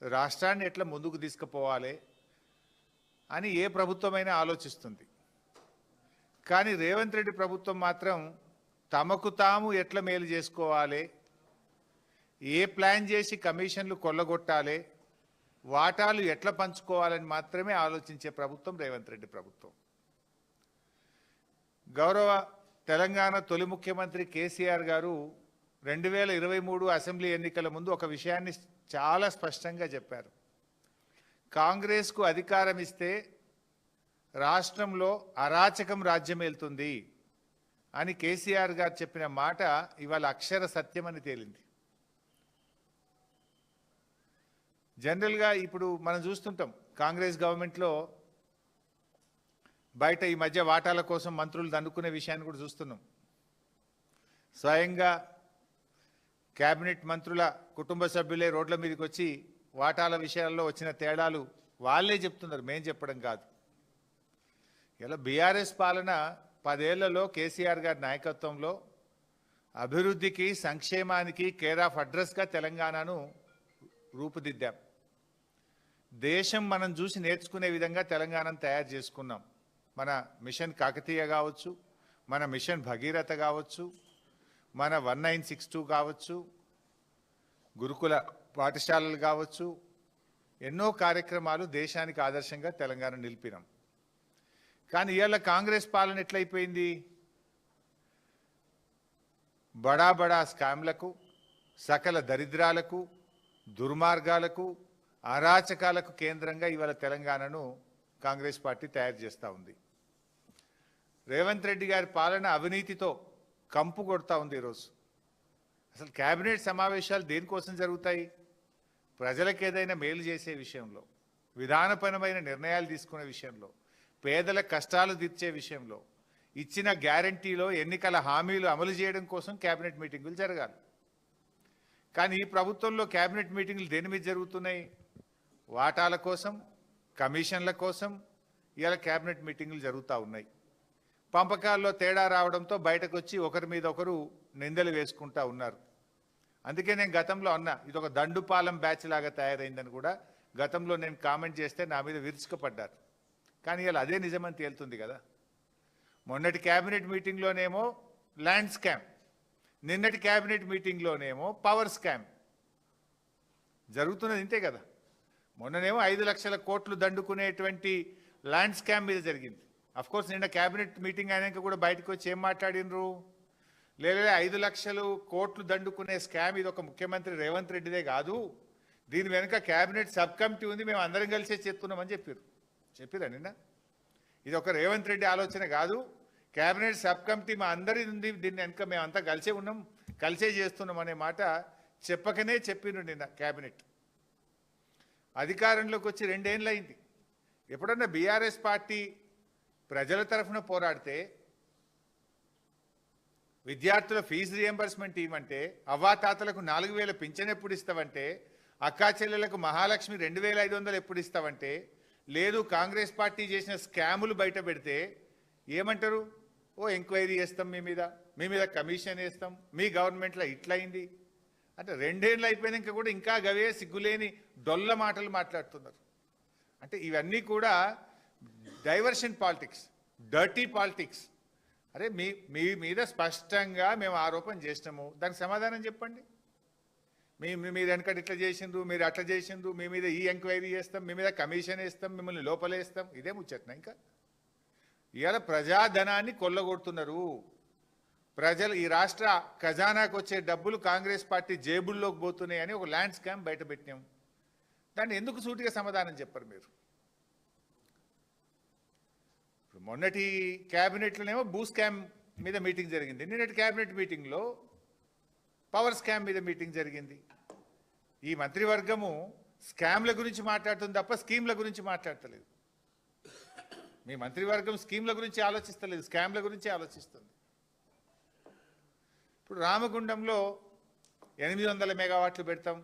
రాష్ట్రాన్ని ఎట్లా ముందుకు తీసుకుపోవాలి అని ఏ ప్రభుత్వమైనా ఆలోచిస్తుంది. కానీ రేవంత్ రెడ్డి ప్రభుత్వం మాత్రం తమకు తాము ఎట్లా మేలు చేసుకోవాలి, ఏ ప్లాన్ చేసి కమిషన్లు కొల్లగొట్టాలి, వాటాలు ఎట్లా పంచుకోవాలని మాత్రమే ఆలోచించే ప్రభుత్వం రేవంత్ రెడ్డి ప్రభుత్వం. గౌరవ తెలంగాణ తొలి ముఖ్యమంత్రి కేసీఆర్ గారు 2023 అసెంబ్లీ ఎన్నికల ముందు ఒక విషయాన్ని చాలా స్పష్టంగా చెప్పారు. కాంగ్రెస్కు అధికారం ఇస్తే రాష్ట్రంలో అరాచకం రాజ్యమేలుతుంది అని కేసీఆర్ గారు చెప్పిన మాట ఇవాళ అక్షర సత్యమని తేలింది. జనరల్గా ఇప్పుడు మనం చూస్తుంటాం కాంగ్రెస్ గవర్నమెంట్లో బయట ఈ మధ్య వాటాల కోసం మంత్రులు దండుకునే విషయాన్ని కూడా చూస్తున్నాం. స్వయంగా కేబినెట్ మంత్రుల కుటుంబ సభ్యులే రోడ్ల మీదకి వచ్చి వాటాల విషయాల్లో వచ్చిన తేడాలు వాళ్ళే చెప్తున్నారు, మేం చెప్పడం కాదు. ఇలా బీఆర్ఎస్ పాలన 10 ఏళ్లలో కేసీఆర్ గారి నాయకత్వంలో అభివృద్ధికి సంక్షేమానికి కేర్ ఆఫ్ అడ్రస్గా తెలంగాణను రూపుదిద్దాం. దేశం మనం చూసి నేర్చుకునే విధంగా తెలంగాణను తయారు చేసుకున్నాం. మన మిషన్ కాకతీయ కావచ్చు, మన మిషన్ భగీరథ కావచ్చు, మన 1962 కావచ్చు, గురుకుల పాఠశాలలు కావచ్చు, ఎన్నో కార్యక్రమాలు దేశానికి ఆదర్శంగా తెలంగాణ నిలిపినాం. కానీ ఇవాళ కాంగ్రెస్ పాలన ఎట్లయిపోయింది? బడా బడా స్కామ్లకు, సకల దరిద్రాలకు, దుర్మార్గాలకు, అరాచకాలకు కేంద్రంగా ఇవాళ తెలంగాణను కాంగ్రెస్ పార్టీ తయారు చేస్తూ ఉంది. రేవంత్ రెడ్డి గారి పాలన అవినీతితో కంపు కొడతా ఉంది. ఈరోజు అసలు కేబినెట్ సమావేశాలు దేనికోసం జరుగుతాయి? ప్రజలకు ఏదైనా మేలు చేసే విషయంలో, విధానపరమైన నిర్ణయాలు తీసుకునే విషయంలో, పేదల కష్టాలు తీర్చే విషయంలో, ఇచ్చిన గ్యారంటీలో ఎన్నికల హామీలు అమలు చేయడం కోసం కేబినెట్ మీటింగులు జరగాలి. కానీ ఈ ప్రభుత్వంలో కేబినెట్ మీటింగులు దేని మీద జరుగుతున్నాయి? వాటాల కోసం, కమిషన్ల కోసం ఇవాళ కేబినెట్ మీటింగులు జరుగుతూ ఉన్నాయి. పంపకాల్లో తేడా రావడంతో బయటకు వచ్చి ఒకరి మీద ఒకరు నిందలు వేసుకుంటూ ఉన్నారు. అందుకే నేను గతంలో అన్నా, ఇది ఒక దండుపాలెం బ్యాచ్ లాగా తయారైందని కూడా గతంలో నేను కామెంట్ చేస్తే నా మీద విరుచుకుపడ్డారు. కానీ ఇలా అదే నిజమని తేలుతుంది కదా. మొన్నటి క్యాబినెట్ మీటింగ్లోనేమో ల్యాండ్ స్కామ్, నిన్నటి క్యాబినెట్ మీటింగ్లోనేమో పవర్ స్కామ్ జరుగుతున్నది. ఇంతే కదా. మొన్ననేమో 5 లక్షల కోట్లు దండుకునేటువంటి ల్యాండ్ స్కామ్ మీద జరిగింది. అఫ్కోర్స్ నిన్న క్యాబినెట్ మీటింగ్ అయినాక కూడా బయటకు వచ్చి ఏం మాట్లాడినరు? లేదా 5 లక్షలు కోట్లు దండుకునే స్కామ్ ఇది ఒక ముఖ్యమంత్రి రేవంత్ రెడ్డిదే కాదు, దీని వెనుక క్యాబినెట్ సబ్ కమిటీ ఉంది, మేము అందరం కలిసే చేస్తున్నామని చెప్పిరా నిన్న. ఇది ఒక రేవంత్ రెడ్డి ఆలోచన కాదు, క్యాబినెట్ సబ్ కమిటీ మా అందరి ఉంది, దీన్ని వెనుక మేమంతా కలిసే ఉన్నాం, కలిసే చేస్తున్నాం అనే మాట చెప్పకనే చెప్పిను నిన్న క్యాబినెట్. అధికారంలోకి వచ్చి 2 ఏళ్ళు అయింది. ఎప్పుడన్నా బీఆర్ఎస్ పార్టీ ప్రజల తరఫున పోరాడితే, విద్యార్థుల ఫీజు రియంబర్స్మెంట్ ఇవ్వమంటే, అవ్వాతాతలకు 4000 పింఛన్ ఎప్పుడు ఇస్తావంటే, అక్కా చెల్లెలకు మహాలక్ష్మి 2500 ఎప్పుడు ఇస్తావంటే, లేదు కాంగ్రెస్ పార్టీ చేసిన స్కాములు బయట పెడితే ఏమంటారు? ఓ ఎంక్వైరీ చేస్తాం, మీ మీద కమిషన్ వేస్తాం, మీ గవర్నమెంట్లో ఇట్లయింది అంటే 2 ఏళ్ళు అయిపోయినాక కూడా ఇంకా గవే సిగ్గులేని డొల్ల మాటలు మాట్లాడుతున్నారు. అంటే ఇవన్నీ కూడా డైవర్షన్ పాలిటిక్స్, డర్టీ పాలిటిక్స్. అరే మీ మీద స్పష్టంగా మేము ఆరోపణ చేసినాము, దానికి సమాధానం చెప్పండి. మీరు వెనకటి ఇట్లా చేసిండ్రు, మీరు అట్లా చేసిండ్రు, మీ మీద ఈ ఎంక్వైరీ చేస్తాం, మీ మీద కమిషన్ వేస్తాం, మిమ్మల్ని లోపలేస్తాం, ఇదే ముచ్చట్నా? ఇంకా ఇవాళ ప్రజాధనాన్ని కొల్లగొడుతున్నారు. ప్రజలు ఈ రాష్ట్ర ఖజానాకు వచ్చే డబ్బులు కాంగ్రెస్ పార్టీ జేబుల్లోకి పోతున్నాయని ఒక ల్యాండ్ స్కామ్ బయట పెట్టినాం. దాన్ని ఎందుకు సూటిగా సమాధానం చెప్పరు మీరు? మొన్నటి క్యాబినెట్లోనేమో భూ స్కామ్ మీద మీటింగ్ జరిగింది, నిన్నటి క్యాబినెట్ మీటింగ్లో పవర్ స్కామ్ మీద మీటింగ్ జరిగింది. ఈ మంత్రివర్గము స్కామ్ల గురించి మాట్లాడుతుంది తప్ప స్కీమ్ల గురించి మాట్లాడతలేదు. మీ మంత్రివర్గం స్కీమ్ల గురించి ఆలోచిస్తలేదు, స్కామ్ల గురించి ఆలోచిస్తుంది. ఇప్పుడు రామగుండంలో 800 మెగావాట్లు పెడతాం,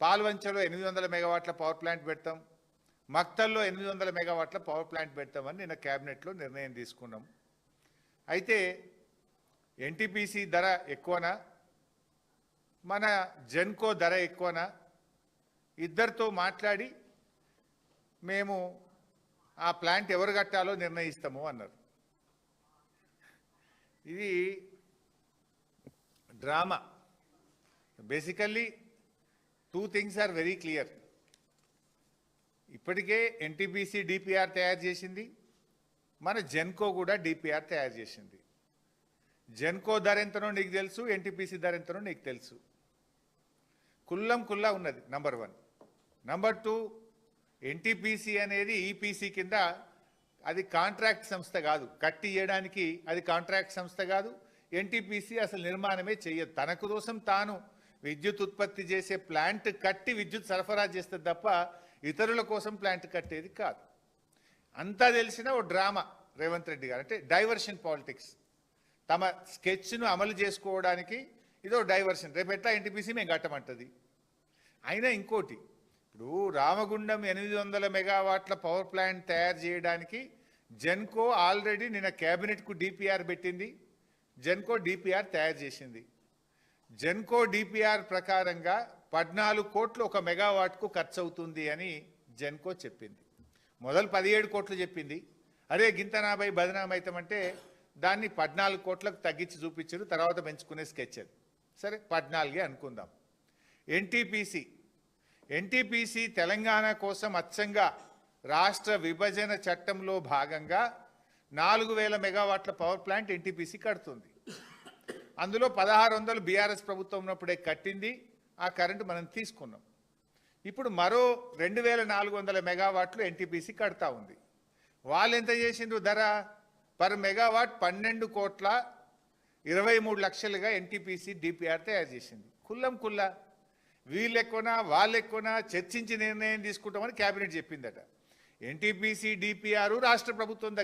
పాల్వంచలో 800 మెగావాట్ల పవర్ ప్లాంట్ పెడతాం, మక్తల్లో 800 మెగావాట్ల పవర్ ప్లాంట్ పెడతామని నిన్న క్యాబినెట్లో నిర్ణయం తీసుకున్నాం. అయితే ఎన్టీపీసీ ధర ఎక్కువనా, మన జెన్కో ధర ఎక్కువనా, ఇద్దరితో మాట్లాడి మేము ఆ ప్లాంట్ ఎవరు కట్టాలో నిర్ణయిస్తాము అన్నారు. ఇది drama. Basically two things are very clear. ఇప్పటికే ఎన్టీపీసీ డిపిఆర్ తయారు చేసింది, మన జెన్కో కూడా డిపిఆర్ తయారు చేసింది. జెన్కో ధర ఎంతనో నీకు తెలుసు, ఎన్టీపీసీ ధర ఎంతనో నీకు తెలుసు. కుల్లం కుల్లా ఉన్నది నంబర్ 1. నంబర్ 2, ఎన్టీపీసీ అనేది ఈపీసీ కింద అది కాంట్రాక్ట్ సంస్థ కాదు, కట్టి ఇవ్వడానికి అది కాంట్రాక్ట్ సంస్థ కాదు. ఎన్టీపీసీ అసలు నిర్మాణమే చేయదు, తనకు కోసం తాను విద్యుత్ ఉత్పత్తి చేసే ప్లాంట్ కట్టి విద్యుత్ సరఫరా చేస్తుంది తప్ప ఇతరుల కోసం ప్లాంట్ కట్టేది కాదు. అంతా తెలిసిన ఓ డ్రామా రేవంత్ రెడ్డి గారు, అంటే డైవర్షన్ పాలిటిక్స్. తమ స్కెచ్ను అమలు చేసుకోవడానికి ఇదో డైవర్షన్. రేపు ఎట్లా ఎన్టీపీసీ మేము కట్టమంటుంది. అయినా ఇంకోటి, ఇప్పుడు రామగుండం 800 మెగావాట్ల పవర్ ప్లాంట్ తయారు చేయడానికి జెన్కో ఆల్రెడీ నిన్న క్యాబినెట్కు డిపిఆర్ పెట్టింది. జెన్కో డిపిఆర్ తయారు చేసింది. జెన్కో డిపిఆర్ ప్రకారంగా 14 కోట్లు ఒక మెగావాట్కు ఖర్చు అవుతుంది అని జెన్కో చెప్పింది. మొదలు 17 కోట్లు చెప్పింది. అరే గింత నాభై బదనామైతామంటే దాన్ని 14 కోట్లకు తగ్గించి చూపించారు. తర్వాత పెంచుకునే స్కెచ్ అది. సరే 14 అనుకుందాం. ఎన్టీపీసీ తెలంగాణ కోసం అచ్చంగా రాష్ట్ర విభజన చట్టంలో భాగంగా 4000 మెగావాట్ల పవర్ ప్లాంట్ ఎన్టీపీసీ కడుతుంది. అందులో 1600 బీఆర్ఎస్ ప్రభుత్వం ఉన్నప్పుడే కట్టింది. ఆ కరెంటు మనం తీసుకున్నాం. ఇప్పుడు మరో 2400 మెగావాట్లు ఎన్టీపీసీ కడతా ఉంది. వాళ్ళు ఎంత చేసిండ్రు ధర? పర్ మెగావాట్ 12 కోట్ల 23 లక్షలుగా ఎన్టీపీసీ డిపిఆర్ తయారు చేసింది. కుల్లం కుల్లా వీళ్ళు ఎక్కువనా వాళ్ళు ఎక్కువనా చర్చించి నిర్ణయం తీసుకుంటామని కేబినెట్ చెప్పిందట. ఎన్టీపీసీ డిపిఆర్ రాష్ట్ర ప్రభుత్వం